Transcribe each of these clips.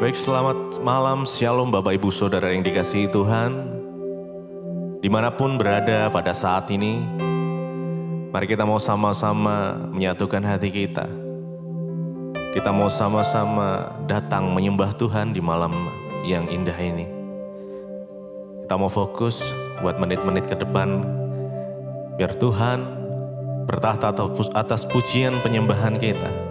Baik, selamat malam, shalom Bapak Ibu Saudara yang dikasihi Tuhan. Dimanapun berada pada saat ini, mari kita mau sama-sama menyatukan hati kita. Kita mau sama-sama datang menyembah Tuhan di malam yang indah ini. Kita mau fokus buat menit-menit ke depan, biar Tuhan bertahta atas pujian penyembahan kita.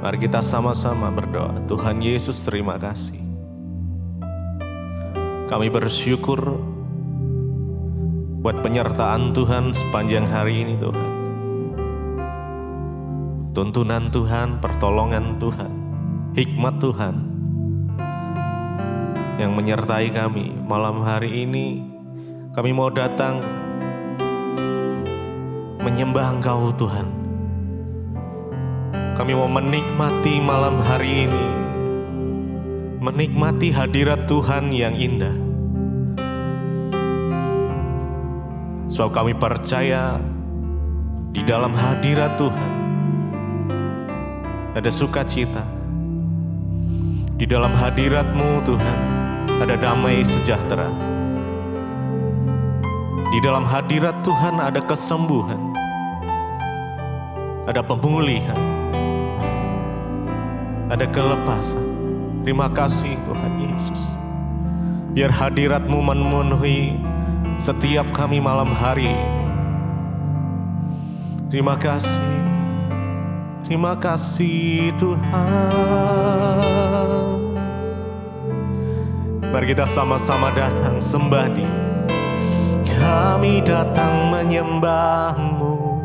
Mari kita sama-sama berdoa. Tuhan Yesus, terima kasih. Kami bersyukur buat penyertaan Tuhan sepanjang hari ini Tuhan. Tuntunan Tuhan, pertolongan Tuhan, hikmat Tuhan yang menyertai kami malam hari ini. Kami mau datang menyembah Engkau Tuhan. Kami mau menikmati malam hari ini, menikmati hadirat Tuhan yang indah. Sebab kami percaya di dalam hadirat Tuhan ada sukacita. Di dalam hadirat-Mu Tuhan ada damai sejahtera. Di dalam hadirat Tuhan ada kesembuhan, ada pemulihan, ada kelepasan. Terima kasih Tuhan Yesus. Biar hadirat-Mu memenuhi setiap kami malam hari ini. Terima kasih Tuhan. Mari kita sama-sama datang sembah Dia. Kami datang menyembah-Mu,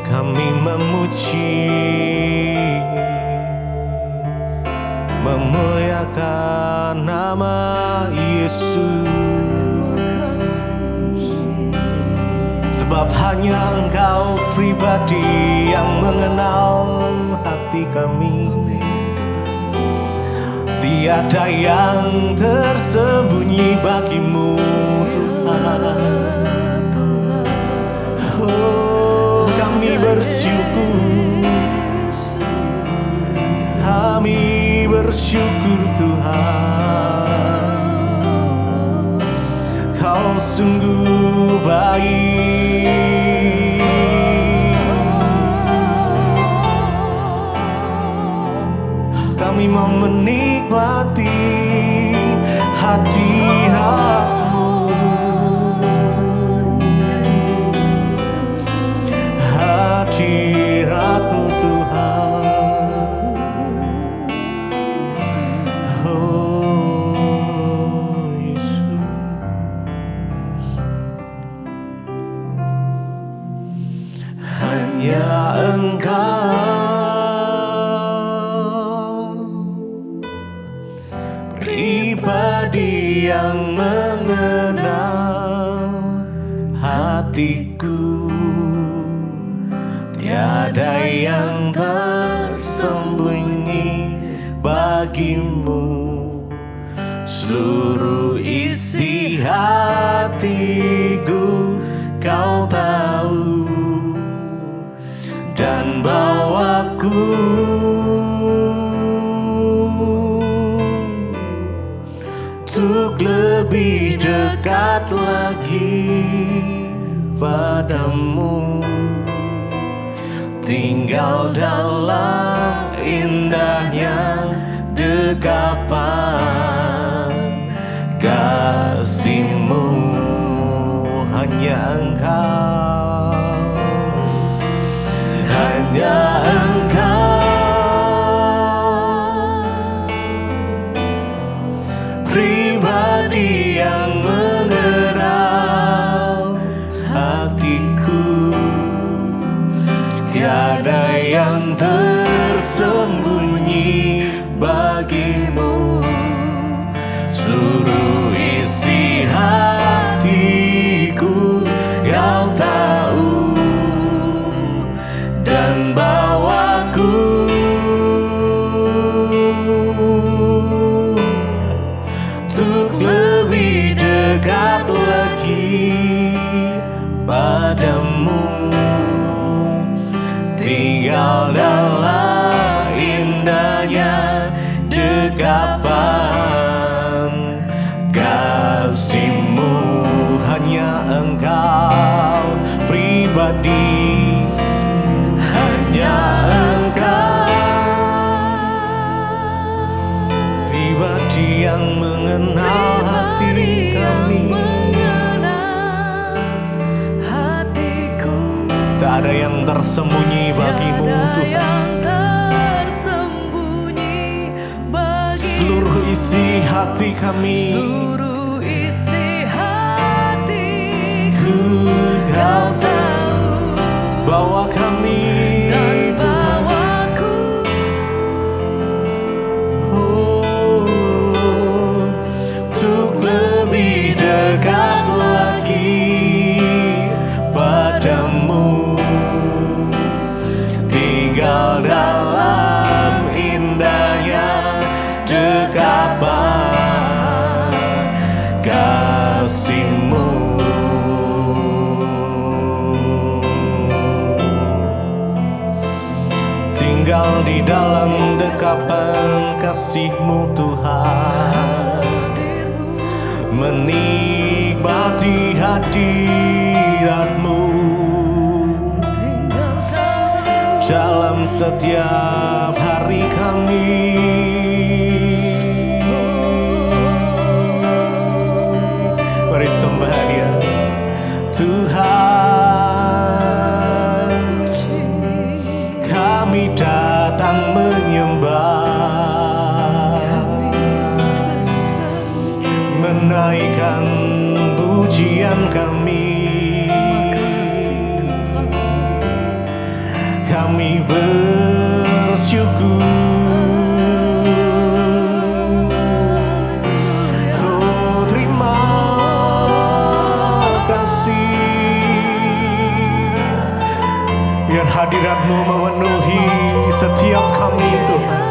kami memuji, memuliakan nama Yesus. Sebab hanya Engkau pribadi yang mengenal hati kami. Tiada yang tersembunyi bagi-Mu Tuhan. Oh, kami bersyukur, kami bersyukur Tuhan. Kau sungguh baik. Kami mau menikmati hadirat-Mu, hadirat-Mu Tuhan. Oh Yesus, hanya Engkau pribadi yang mengenal hatiku. Tiada yang tersembunyi bagi-Mu. Seluruh isi hatiku Kau tahu, dan bawaku untuk lebih dekat lagi padamu. Tinggal dalam indahnya dekapan kasih-Mu. Hanya Engkau, hanya Engkau pribadi yang mengenal hatiku. Tiada yang tersembunyi bagi-Mu. Seluruh isi hatiku Kau tahu, dan bawaku untuk lebih dekat lagi padamu. Tinggal dalam hati yang mengenal hati kami. Tak ada yang tersembunyi bagimu Tuhan. Seluruh isi hati kami, Kau tahu bahwa kami Tuhan, untuk lebih dekat lagi padamu, tinggal dalam indahnya dekapan kasih-Mu. Tinggal di dalam dekapan kasih-Mu Tuhan, menikmati hadirat-Mu dalam setiap hari kami. Mari sembah Dia Tuhan, kami datang menyembah, menaikkan pujian kami. Kami bersyukur, oh terima kasih. Biar hadirat-Mu memenuhi setiap kami Tuhan.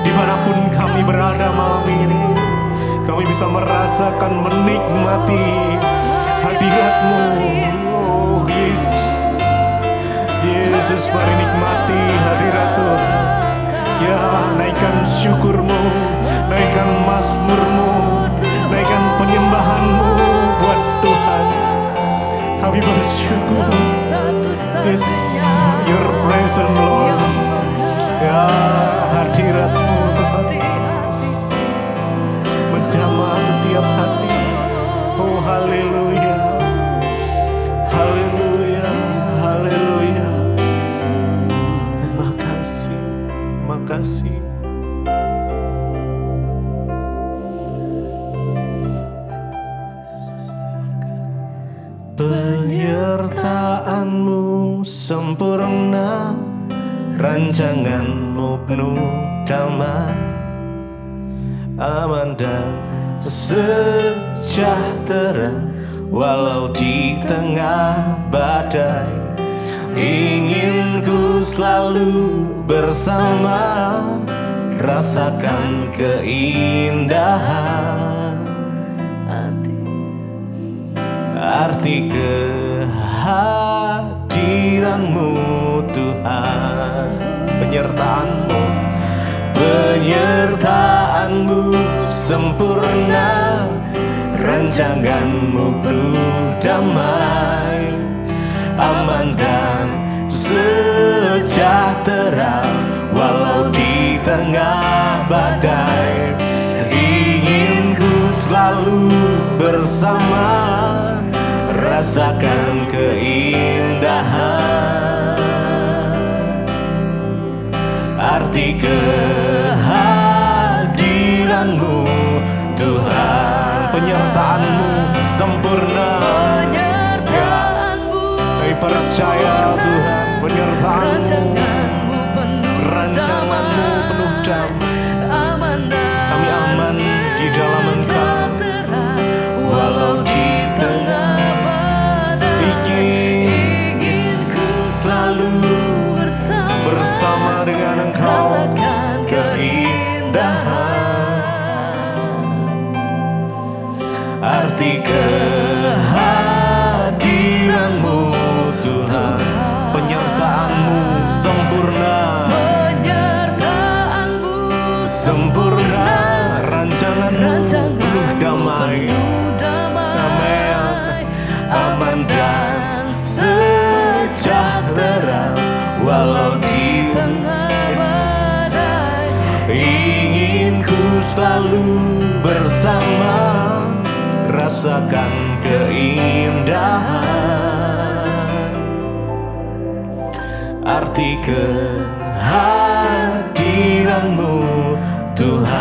Dimanapun kami berada malam ini, kami bisa merasakan, menikmati hadirat-Mu. Oh Yesus, Yesus, mari nikmati hadirat Tuhan. Ya, naikkan syukur-Mu, naikkan mazmur-Mu, naikkan penyembahan-Mu buat Tuhan. Kami bersyukur. Yes, Your presence Lord. Ya, hadirat-Mu Tuhan menjamah setiap hati. Oh haleluya, haleluya, haleluya. Terima kasih, terima kasih. Penyertaan-Mu sempurna, rancangan-Mu penuh damai, aman dan sejahtera walau di tengah badai. Ingin ku selalu bersama, rasakan keindahan arti kehadiran-Mu Tuhan. Penyertaan-Mu, penyertaan-Mu sempurna, rancangan-Mu penuh damai, aman dan sejahtera walau di tengah badai. Ingin ku selalu bersama, rasakan keindahan arti kehadiran-Mu Tuhan. Penyertaan-Mu sempurna, kami percaya Tuhan. Penyertaan-Mu, rancangan-Mu penuh damai, kami aman di dalam Engkau walau di tengah. Ingin ku selalu bersama dengan Engkau, keindahan arti kehadiran-Mu Tuhan. Penyertaan-Mu sempurna, sempurna, rancangan-Mu penuh damai, aman dan sejahtera walau di tengah badai. Ingin ku selalu bersama, rasakan keindahan arti kehadiran-Mu Tuhan.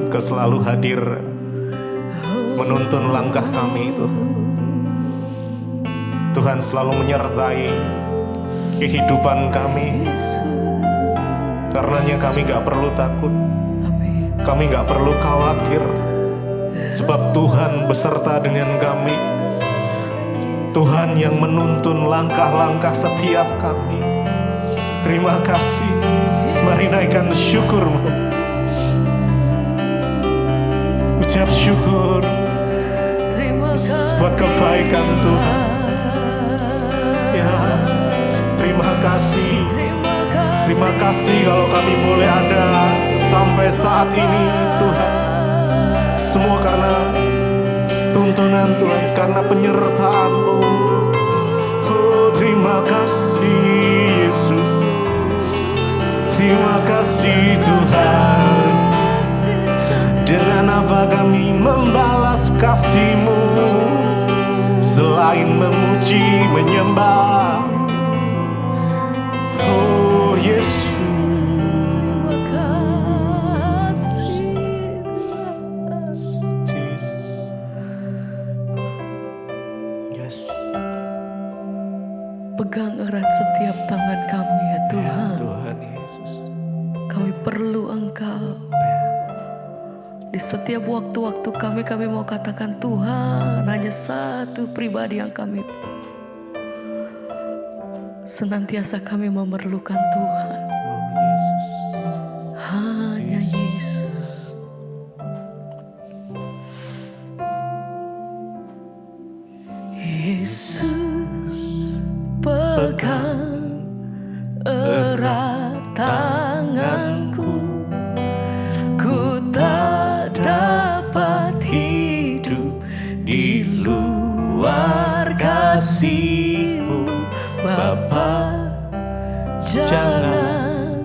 Engkau selalu hadir menuntun langkah kami Tuhan. Tuhan selalu menyertai kehidupan kami. Karenanya kami gak perlu takut, kami gak perlu khawatir, sebab Tuhan beserta dengan kami. Tuhan yang menuntun langkah-langkah setiap kami. Terima kasih, mari naikkan syukur-Mu. Ucap syukur buat kebaikan Tuhan. Ya, terima kasih. Terima kasih kalau kami boleh ada sampai saat ini Tuhan. Semua karena tuntunan Tuhan, karena penyertaan-Mu. Oh, terima kasih Yesus. Terima kasih Tuhan. Dengan apa kami membalas kasih-Mu selain memuji, menyembah. Oh Yesus, terima kasih, Jesus. Yes. Pegang erat setiap tangan kami ya Tuhan. Ya, Tuhan Yesus. Kami perlu Engkau. Di setiap waktu-waktu kami mau katakan Tuhan, hanya satu pribadi yang kami senantiasa kami memerlukan Tuhan. Oh Yesus. Hanya Yesus. Yesus, pegang erat tanganku. Ku tak dapat hidup di luar kasih-Mu Bapa. Jangan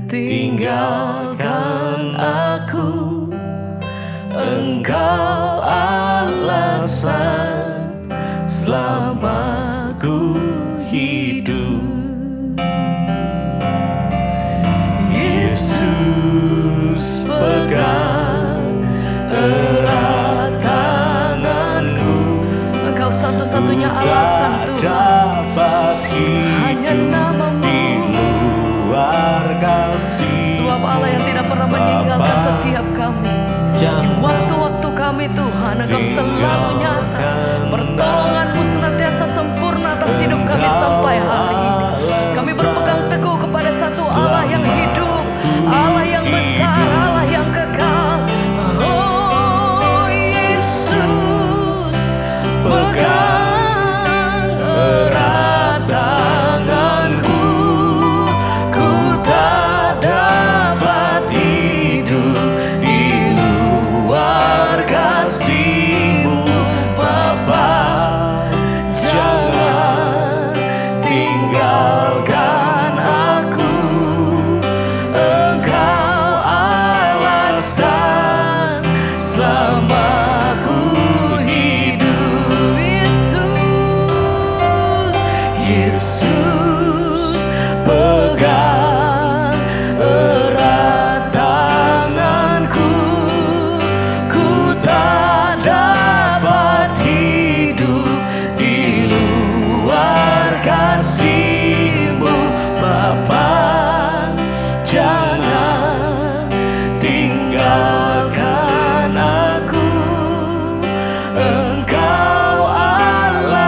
tinggalkan aku. Engkau alasan selama ku hidup. Yesus, pegang erat tanganku. Engkau satu-satunya alasan Tuhan. Hanya nama-Mu di luar kasih. Sebab Allah yang tidak pernah meninggalkan setiap kami. Di waktu-waktu kami Tuhan, Engkau selalu nyata. Pertolongan-Mu senantiasa sempurna atas hidup kami sampai hari ini. Kami berpegang teguh kepada satu Allah yang hidup, Allah yang besar, Allah yang kekal. Oh Yesus, pegang erat tanganku. Ku tak dapat hidup di luar kasih-Mu Bapa. Jangan tinggalkan aku. Engkau alasan selama ku hidup. Yesus, Yesus, pegang erat tanganku. Ku tak dapat hidup di luar kasih-Mu Bapa. Jangan tinggalkan aku. Engkau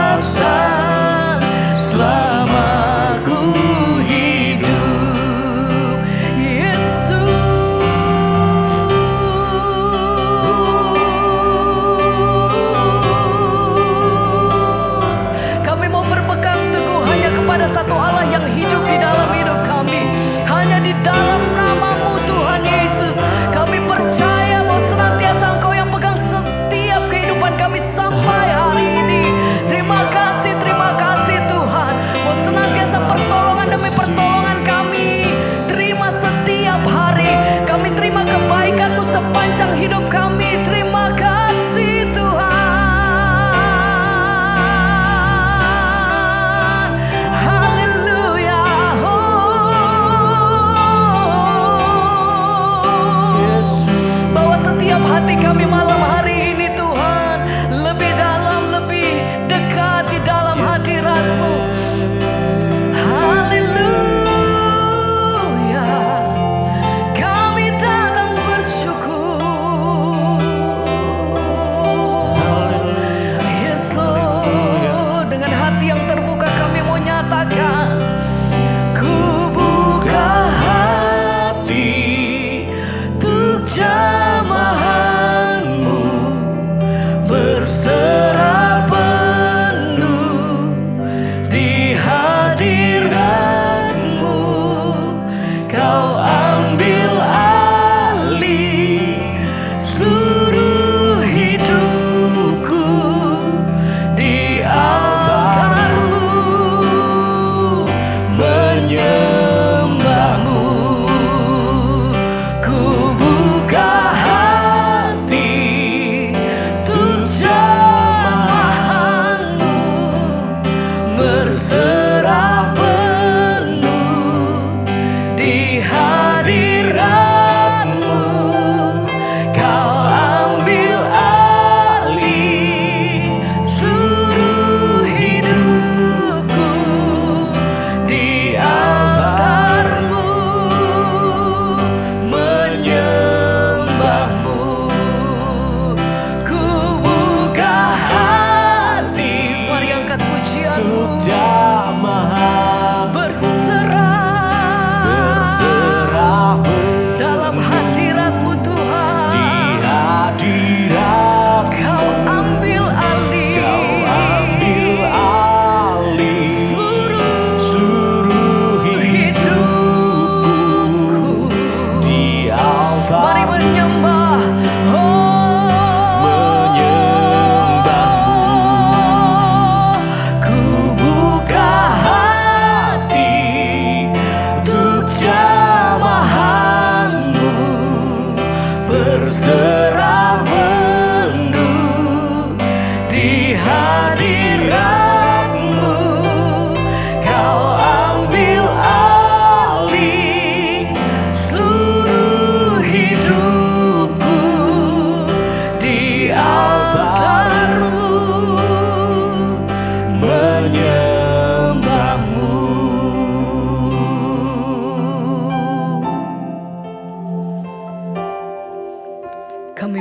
alasan selama ku hidup. Yesus, kami mau berpegang teguh hanya kepada satu Allah yang hidup di dalam hidup kami. Hanya di dalam nama-Mu Tuhan Yesus, kami percaya bahwa senantiasa Engkau yang pegang setiap kehidupan kami sampai hari ini. Terima kasih Tuhan, bahwa senantiasa pertolongan demi pertolongan kami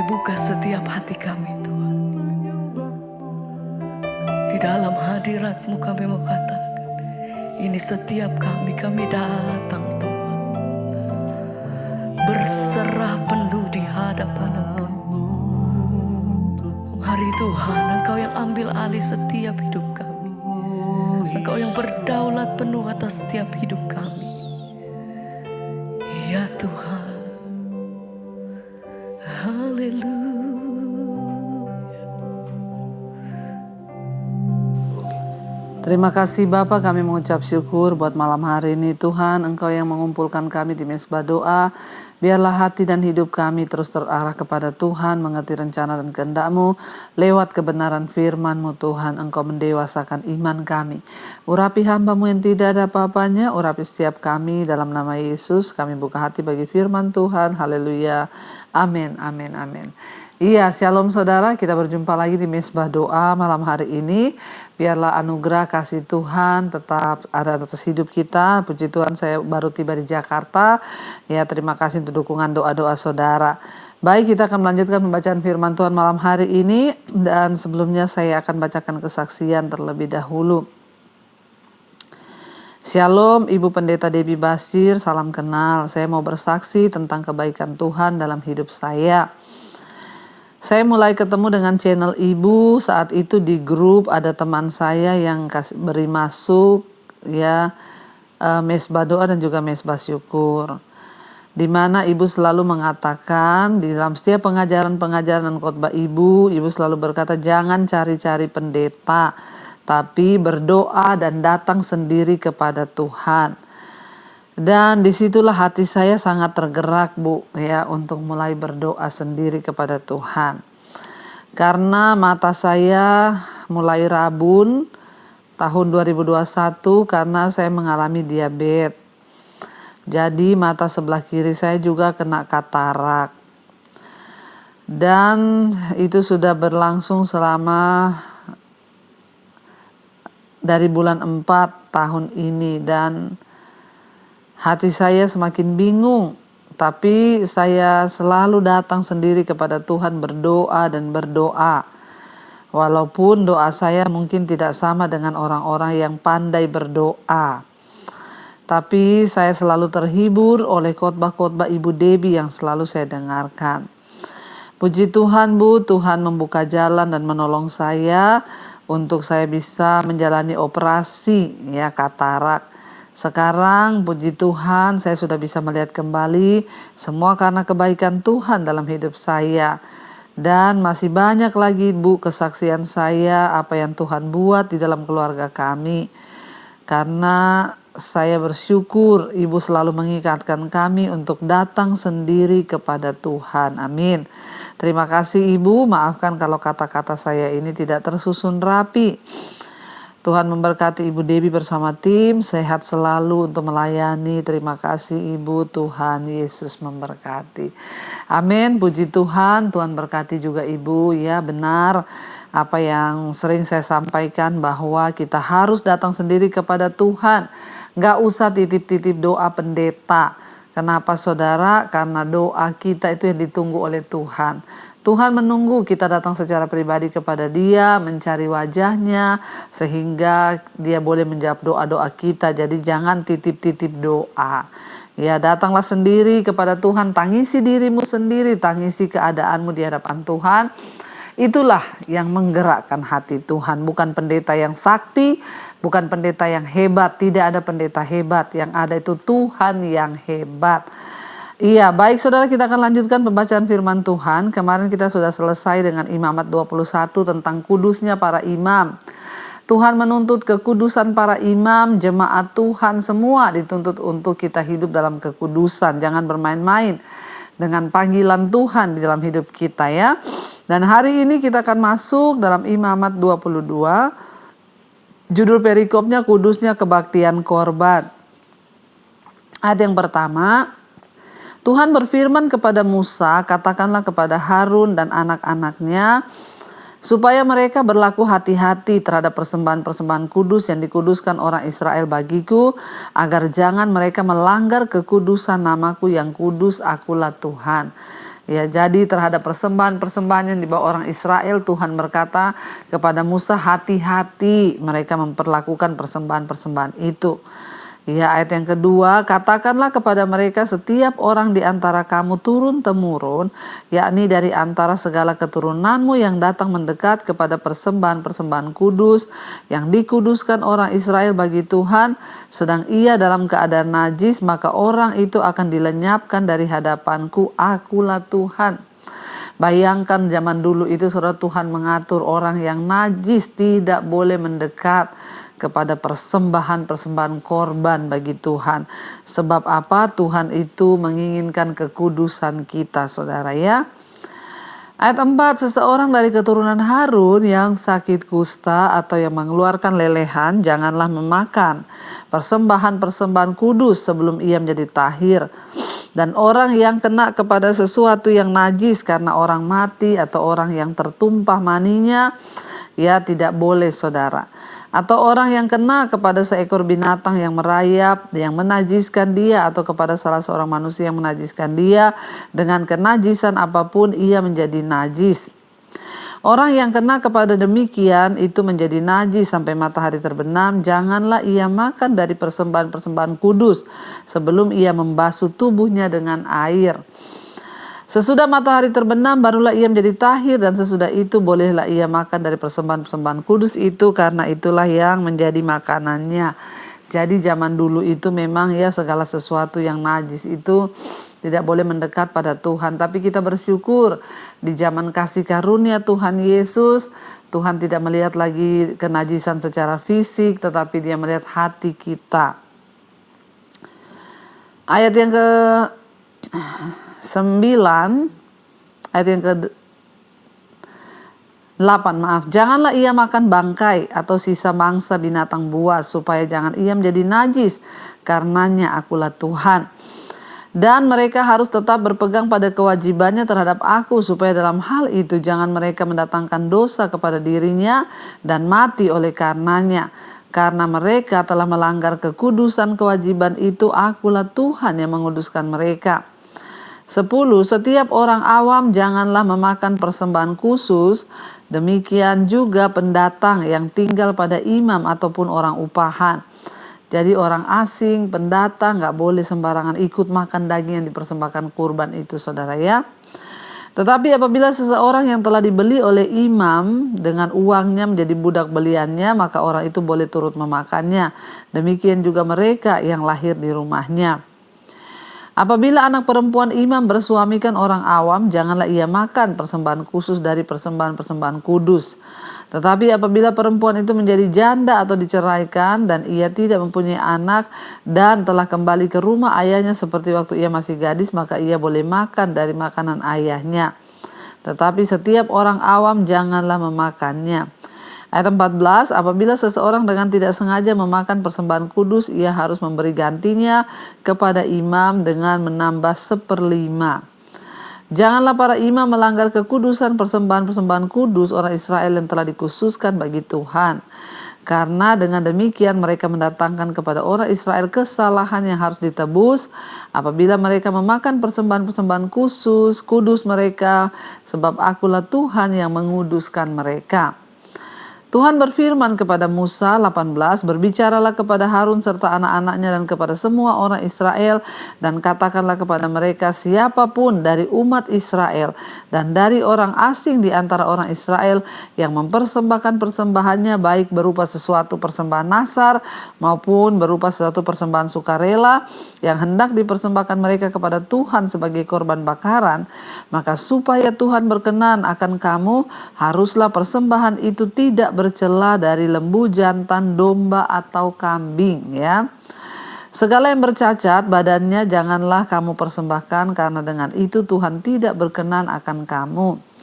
Kami buka setiap hati kami Tuhan. Di dalam hadirat-Mu kami mau katakan, ini setiap kami datang Tuhan. Berserah penuh di hadapan Engkau. Mari Tuhan, Engkau yang ambil alih setiap hidup kami. Engkau yang berdaulat penuh atas setiap hidup kami. Ya Tuhan. Haleluya. Terima kasih Bapa, kami mengucap syukur buat malam hari ini Tuhan. Engkau yang mengumpulkan kami di mesbah doa. Biarlah hati dan hidup kami terus terarah kepada Tuhan, mengerti rencana dan kehendak-Mu. Lewat kebenaran firman-Mu Tuhan, Engkau mendewasakan iman kami. Urapi hamba-Mu yang tidak ada apa-apanya, urapi setiap kami dalam nama Yesus. Kami buka hati bagi firman Tuhan. Haleluya. Amin, amin, amin. Iya, shalom saudara, kita berjumpa lagi di mesbah doa malam hari ini. Biarlah anugerah kasih Tuhan tetap ada atas hidup kita. Puji Tuhan, saya baru tiba di Jakarta. Ya, terima kasih untuk dukungan doa-doa saudara. Baik, kita akan melanjutkan pembacaan firman Tuhan malam hari ini. Dan sebelumnya saya akan bacakan kesaksian terlebih dahulu. Shalom Ibu Pendeta Debbie Basir, salam kenal. Saya mau bersaksi tentang kebaikan Tuhan dalam hidup saya. Saya mulai ketemu dengan channel Ibu saat itu di grup ada teman saya yang beri masuk ya mesbah doa dan juga mesbah syukur. Di mana Ibu selalu mengatakan di dalam setiap pengajaran dan khotbah Ibu selalu berkata jangan cari-cari pendeta, tapi berdoa dan datang sendiri kepada Tuhan. Dan disitulah hati saya sangat tergerak Bu ya untuk mulai berdoa sendiri kepada Tuhan. Karena mata saya mulai rabun tahun 2021 karena saya mengalami diabetes. Jadi mata sebelah kiri saya juga kena katarak. Dan itu sudah berlangsung selama dari bulan 4 tahun ini dan hati saya semakin bingung, tapi saya selalu datang sendiri kepada Tuhan berdoa dan berdoa. Walaupun doa saya mungkin tidak sama dengan orang-orang yang pandai berdoa. Tapi saya selalu terhibur oleh khotbah-khotbah Ibu Debbie yang selalu saya dengarkan. Puji Tuhan Bu, Tuhan membuka jalan dan menolong saya untuk saya bisa menjalani operasi ya katarak. Sekarang puji Tuhan saya sudah bisa melihat kembali semua karena kebaikan Tuhan dalam hidup saya. Dan masih banyak lagi Bu kesaksian saya apa yang Tuhan buat di dalam keluarga kami. Karena saya bersyukur Ibu selalu mengingatkan kami untuk datang sendiri kepada Tuhan. Amin. Terima kasih Ibu, maafkan kalau kata-kata saya ini tidak tersusun rapi. Tuhan memberkati Ibu Debbie bersama tim, sehat selalu untuk melayani. Terima kasih Ibu, Tuhan Yesus memberkati. Amin, puji Tuhan, Tuhan berkati juga Ibu. Ya benar apa yang sering saya sampaikan bahwa kita harus datang sendiri kepada Tuhan. Gak usah titip-titip doa pendeta. Kenapa saudara? Karena doa kita itu yang ditunggu oleh Tuhan. Tuhan menunggu kita datang secara pribadi kepada Dia, mencari wajahnya, sehingga Dia boleh menjawab doa-doa kita. Jadi jangan titip-titip doa. Ya datanglah sendiri kepada Tuhan, tangisi dirimu sendiri, tangisi keadaanmu di hadapan Tuhan. Itulah yang menggerakkan hati Tuhan, bukan pendeta yang sakti, bukan pendeta yang hebat. Tidak ada pendeta hebat, yang ada itu Tuhan yang hebat. Iya, baik saudara, kita akan lanjutkan pembacaan firman Tuhan. Kemarin kita sudah selesai dengan Imamat 21 tentang kudusnya para imam. Tuhan menuntut kekudusan para imam, jemaat Tuhan semua dituntut untuk kita hidup dalam kekudusan. Jangan bermain-main dengan panggilan Tuhan di dalam hidup kita ya. Dan hari ini kita akan masuk dalam Imamat 22. Judul perikopnya kudusnya kebaktian korban. Ada yang pertama, Tuhan berfirman kepada Musa, katakanlah kepada Harun dan anak-anaknya, supaya mereka berlaku hati-hati terhadap persembahan-persembahan kudus yang dikuduskan orang Israel bagiku, agar jangan mereka melanggar kekudusan namaku yang kudus, akulah Tuhan. Ya, jadi terhadap persembahan-persembahan yang dibawa orang Israel, Tuhan berkata kepada Musa, hati-hati mereka memperlakukan persembahan-persembahan itu. Ya, ayat yang kedua, katakanlah kepada mereka, setiap orang di antara kamu turun-temurun, yakni dari antara segala keturunanmu yang datang mendekat kepada persembahan-persembahan kudus yang dikuduskan orang Israel bagi Tuhan, sedang ia dalam keadaan najis, maka orang itu akan dilenyapkan dari hadapanku, akulah Tuhan. Bayangkan zaman dulu itu saudara, Tuhan mengatur orang yang najis tidak boleh mendekat kepada persembahan-persembahan korban bagi Tuhan. Sebab apa? Tuhan itu menginginkan kekudusan kita, saudara ya. Ayat 4, seseorang dari keturunan Harun yang sakit kusta atau yang mengeluarkan lelehan, janganlah memakan persembahan-persembahan kudus sebelum ia menjadi tahir. Dan orang yang kena kepada sesuatu yang najis karena orang mati atau orang yang tertumpah maninya, ya tidak boleh, saudara. Atau orang yang kena kepada seekor binatang yang merayap, yang menajiskan dia, atau kepada salah seorang manusia yang menajiskan dia, dengan kenajisan apapun ia menjadi najis. Orang yang kena kepada demikian itu menjadi najis sampai matahari terbenam, janganlah ia makan dari persembahan-persembahan kudus sebelum ia membasuh tubuhnya dengan air. Sesudah matahari terbenam barulah ia menjadi tahir, dan sesudah itu bolehlah ia makan dari persembahan-persembahan kudus itu, karena itulah yang menjadi makanannya. Jadi zaman dulu itu memang ya segala sesuatu yang najis itu tidak boleh mendekat pada Tuhan. Tapi kita bersyukur di zaman kasih karunia Tuhan Yesus, Tuhan tidak melihat lagi kenajisan secara fisik, tetapi Dia melihat hati kita. Ayat yang ke 9, ayat yang ke 8, janganlah ia makan bangkai atau sisa mangsa binatang buas, supaya jangan ia menjadi najis, karenanya akulah Tuhan. Dan mereka harus tetap berpegang pada kewajibannya terhadap aku, supaya dalam hal itu jangan mereka mendatangkan dosa kepada dirinya dan mati oleh karenanya. Karena mereka telah melanggar kekudusan kewajiban itu, akulah Tuhan yang menguduskan mereka. 10, setiap orang awam janganlah memakan persembahan khusus, demikian juga pendatang yang tinggal pada imam ataupun orang upahan. Jadi orang asing, pendatang gak boleh sembarangan ikut makan daging yang dipersembahkan kurban itu, saudara ya. Tetapi apabila seseorang yang telah dibeli oleh imam dengan uangnya menjadi budak beliannya, maka orang itu boleh turut memakannya. Demikian juga mereka yang lahir di rumahnya. Apabila anak perempuan imam bersuamikan orang awam, janganlah ia makan persembahan khusus dari persembahan-persembahan kudus. Tetapi apabila perempuan itu menjadi janda atau diceraikan dan ia tidak mempunyai anak dan telah kembali ke rumah ayahnya seperti waktu ia masih gadis, maka ia boleh makan dari makanan ayahnya. Tetapi setiap orang awam janganlah memakannya. Ayat 14, apabila seseorang dengan tidak sengaja memakan persembahan kudus, ia harus memberi gantinya kepada imam dengan menambah 1/5. Janganlah para imam melanggar kekudusan persembahan-persembahan kudus orang Israel yang telah dikhususkan bagi Tuhan. Karena dengan demikian mereka mendatangkan kepada orang Israel kesalahan yang harus ditebus apabila mereka memakan persembahan-persembahan kudus mereka, sebab akulah Tuhan yang menguduskan mereka. Tuhan berfirman kepada Musa 18, berbicaralah kepada Harun serta anak-anaknya dan kepada semua orang Israel, dan katakanlah kepada mereka, siapapun dari umat Israel dan dari orang asing di antara orang Israel yang mempersembahkan persembahannya, baik berupa sesuatu persembahan nasar maupun berupa sesuatu persembahan sukarela yang hendak dipersembahkan mereka kepada Tuhan sebagai korban bakaran, maka supaya Tuhan berkenan akan kamu, haruslah persembahan itu tidak bercela dari lembu jantan, domba atau kambing ya. Segala yang bercacat badannya janganlah kamu persembahkan, karena dengan itu Tuhan tidak berkenan akan kamu.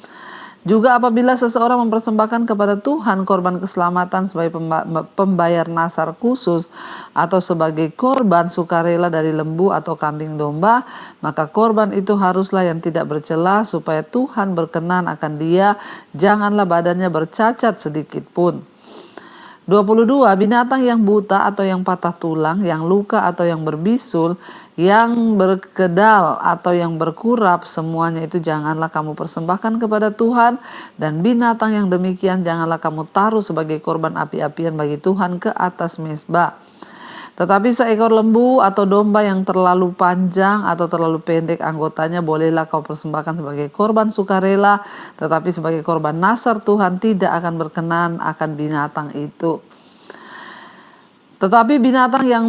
Juga apabila seseorang mempersembahkan kepada Tuhan korban keselamatan sebagai pembayar nasar khusus atau sebagai korban sukarela dari lembu atau kambing domba, maka korban itu haruslah yang tidak bercela, supaya Tuhan berkenan akan dia, janganlah badannya bercacat sedikit pun. 22, binatang yang buta atau yang patah tulang, yang luka atau yang berbisul, Yang berkedal atau yang berkurap, semuanya itu janganlah kamu persembahkan kepada Tuhan. Dan binatang yang demikian janganlah kamu taruh sebagai korban api-apian bagi Tuhan ke atas mezbah. Tetapi seekor lembu atau domba yang terlalu panjang atau terlalu pendek anggotanya bolehlah kau persembahkan sebagai korban sukarela. Tetapi sebagai korban nazar Tuhan tidak akan berkenan akan binatang itu. Tetapi binatang yang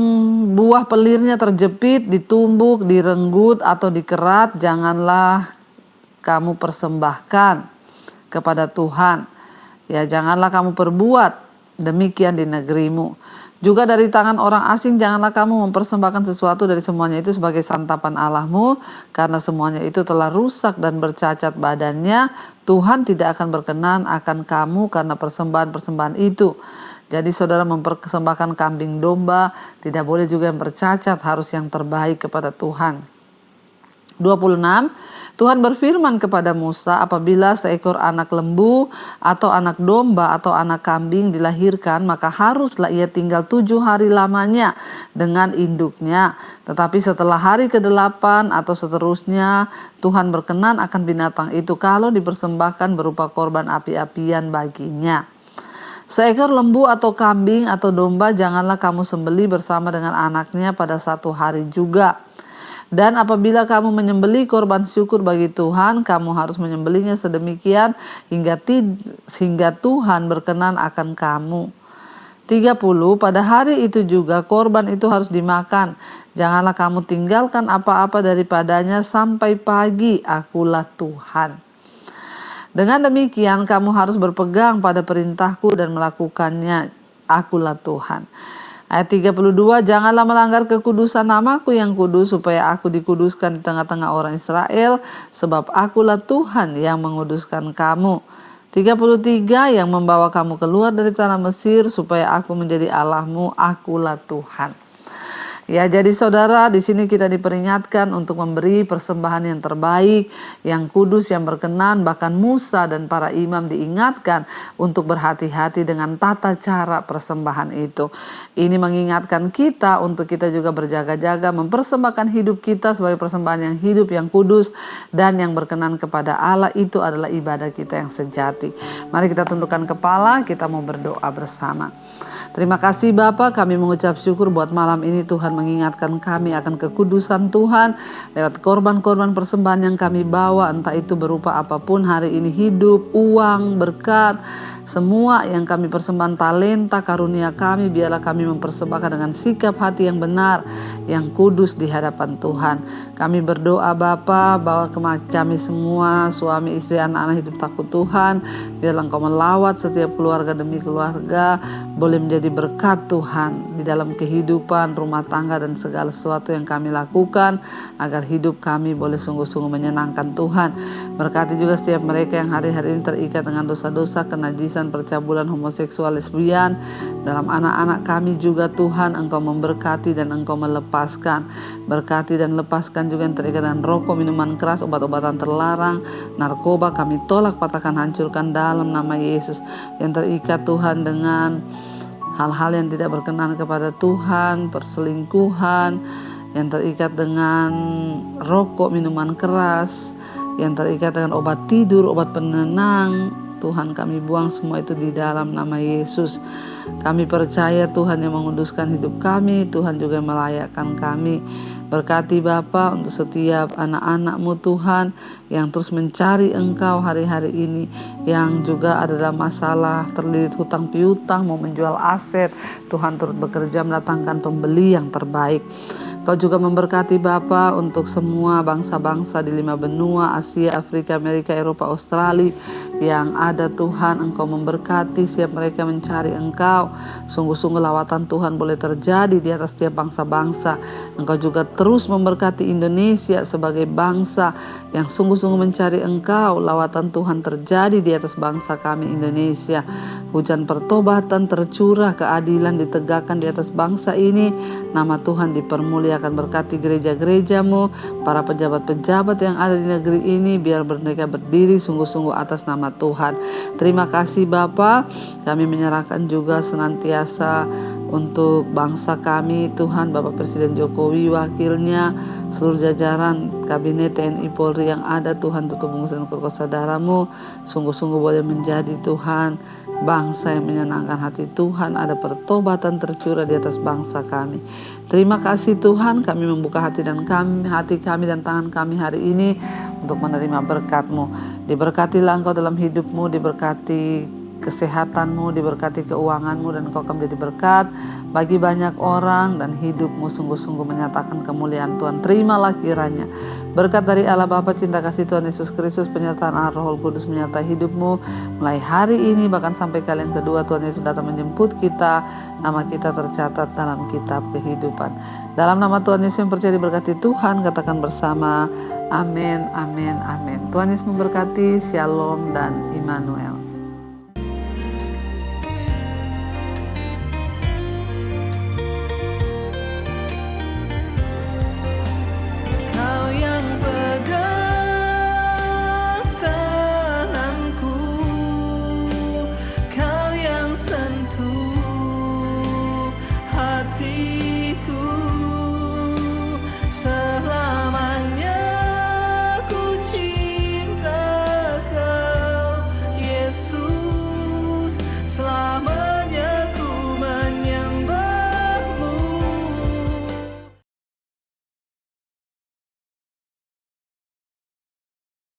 buah pelirnya terjepit, ditumbuk, direnggut, atau dikerat, janganlah kamu persembahkan kepada Tuhan. Ya, janganlah kamu perbuat demikian di negerimu. Juga dari tangan orang asing janganlah kamu mempersembahkan sesuatu dari semuanya itu sebagai santapan Allahmu, karena semuanya itu telah rusak dan bercacat badannya. Tuhan tidak akan berkenan akan kamu karena persembahan-persembahan itu. Jadi saudara mempersembahkan kambing domba, tidak boleh juga yang bercacat, harus yang terbaik kepada Tuhan. 26. Tuhan berfirman kepada Musa, apabila seekor anak lembu atau anak domba atau anak kambing dilahirkan, maka haruslah ia tinggal 7 hari lamanya dengan induknya. Tetapi setelah hari ke-8 atau seterusnya, Tuhan berkenan akan binatang itu kalau dipersembahkan berupa korban api-apian baginya. Seekor lembu atau kambing atau domba janganlah kamu sembeli bersama dengan anaknya pada 1 hari juga. Dan apabila kamu menyembeli korban syukur bagi Tuhan, kamu harus menyembelinya sedemikian hingga Tuhan berkenan akan kamu. 30. Pada hari itu juga korban itu harus dimakan. Janganlah kamu tinggalkan apa-apa daripadanya sampai pagi, akulah Tuhan. Dengan demikian kamu harus berpegang pada perintahku dan melakukannya, akulah Tuhan. Ayat 32, janganlah melanggar kekudusan namaku yang kudus, supaya aku dikuduskan di tengah-tengah orang Israel, sebab akulah Tuhan yang menguduskan kamu. 33, yang membawa kamu keluar dari tanah Mesir, supaya aku menjadi Allahmu, akulah Tuhan. Ya, jadi saudara, di sini kita diperingatkan untuk memberi persembahan yang terbaik, yang kudus, yang berkenan. Bahkan Musa dan para imam diingatkan untuk berhati-hati dengan tata cara persembahan itu. Ini mengingatkan kita untuk kita juga berjaga-jaga mempersembahkan hidup kita sebagai persembahan yang hidup, yang kudus, dan yang berkenan kepada Allah. Itu adalah ibadah kita yang sejati. Mari kita tundukkan kepala, kita mau berdoa bersama. Terima kasih Bapa, kami mengucap syukur buat malam ini Tuhan mengingatkan kami akan kekudusan Tuhan lewat korban-korban persembahan yang kami bawa, entah itu berupa apapun hari ini, hidup, uang, berkat, semua yang kami persembahkan, talenta, karunia kami, biarlah kami mempersembahkan dengan sikap hati yang benar, yang kudus di hadapan Tuhan. Kami berdoa Bapa bahwa kami semua, suami, istri, anak-anak hidup takut Tuhan, biarlah Engkau melawat setiap keluarga demi keluarga, boleh menjadi berkat Tuhan di dalam kehidupan, rumah tangga, dan segala sesuatu yang kami lakukan, agar hidup kami boleh sungguh-sungguh menyenangkan Tuhan. Berkati juga setiap mereka yang hari-hari ini terikat dengan dosa-dosa, kenajisan, percabulan, homoseksual, lesbian. Dalam anak-anak kami juga Tuhan, Engkau memberkati dan Engkau melepaskan. Berkati dan lepaskan juga yang terikat dengan rokok, minuman keras, obat-obatan terlarang, narkoba, kami tolak, patahkan, hancurkan dalam nama Yesus. Yang terikat Tuhan dengan hal-hal yang tidak berkenan kepada Tuhan, perselingkuhan, yang terikat dengan rokok, minuman keras, yang terikat dengan obat tidur, obat penenang, Tuhan kami buang semua itu di dalam nama Yesus. Kami percaya Tuhan yang menguduskan hidup kami, Tuhan juga melayakkan kami. Berkati Bapa untuk setiap anak-anak-Mu Tuhan yang terus mencari Engkau hari-hari ini, yang juga ada dalam masalah terlilit hutang piutang, mau menjual aset. Tuhan turut bekerja mendatangkan pembeli yang terbaik. Kau juga memberkati Bapa untuk semua bangsa-bangsa di 5 benua, Asia, Afrika, Amerika, Eropa, Australia yang ada Tuhan. Engkau memberkati setiap mereka mencari Engkau. Sungguh-sungguh lawatan Tuhan boleh terjadi di atas setiap bangsa-bangsa. Engkau juga terus memberkati Indonesia sebagai bangsa yang sungguh-sungguh mencari Engkau. Lawatan Tuhan terjadi di atas bangsa kami Indonesia. Hujan pertobatan tercurah, keadilan ditegakkan di atas bangsa ini. Nama Tuhan dipermuliakan. Berkati gereja-gereja-Mu, para pejabat-pejabat yang ada di negeri ini, biar mereka berdiri sungguh-sungguh atas nama Tuhan. Terima kasih Bapa, kami menyerahkan juga senantiasa untuk bangsa kami Tuhan, Bapak Presiden Jokowi, wakilnya, seluruh jajaran Kabinet TNI Polri yang ada Tuhan, tutup bungkus dan kuasa darah-Mu, sungguh-sungguh boleh menjadi Tuhan bangsa yang menyenangkan hati Tuhan, ada pertobatan tercurah di atas bangsa kami. Terima kasih Tuhan, kami membuka hati kami dan tangan kami hari ini untuk menerima berkat-Mu. Diberkatilah Engkau dalam hidup-Mu, diberkati kesehatan-Mu, diberkati keuangan-Mu, dan Engkau akan menjadi berkat bagi banyak orang, dan hidup-Mu sungguh-sungguh menyatakan kemuliaan Tuhan. Terimalah kiranya berkat dari Allah Bapa, cinta kasih Tuhan Yesus Kristus, penyertaan Allah Roh Kudus menyertai hidup-Mu mulai hari ini bahkan sampai kali yang kedua Tuhan Yesus datang menjemput kita. Nama kita tercatat dalam kitab kehidupan. Dalam nama Tuhan Yesus yang percaya diberkati Tuhan, katakan bersama amin, amin, amin. Tuhan Yesus memberkati. Shalom dan Immanuel.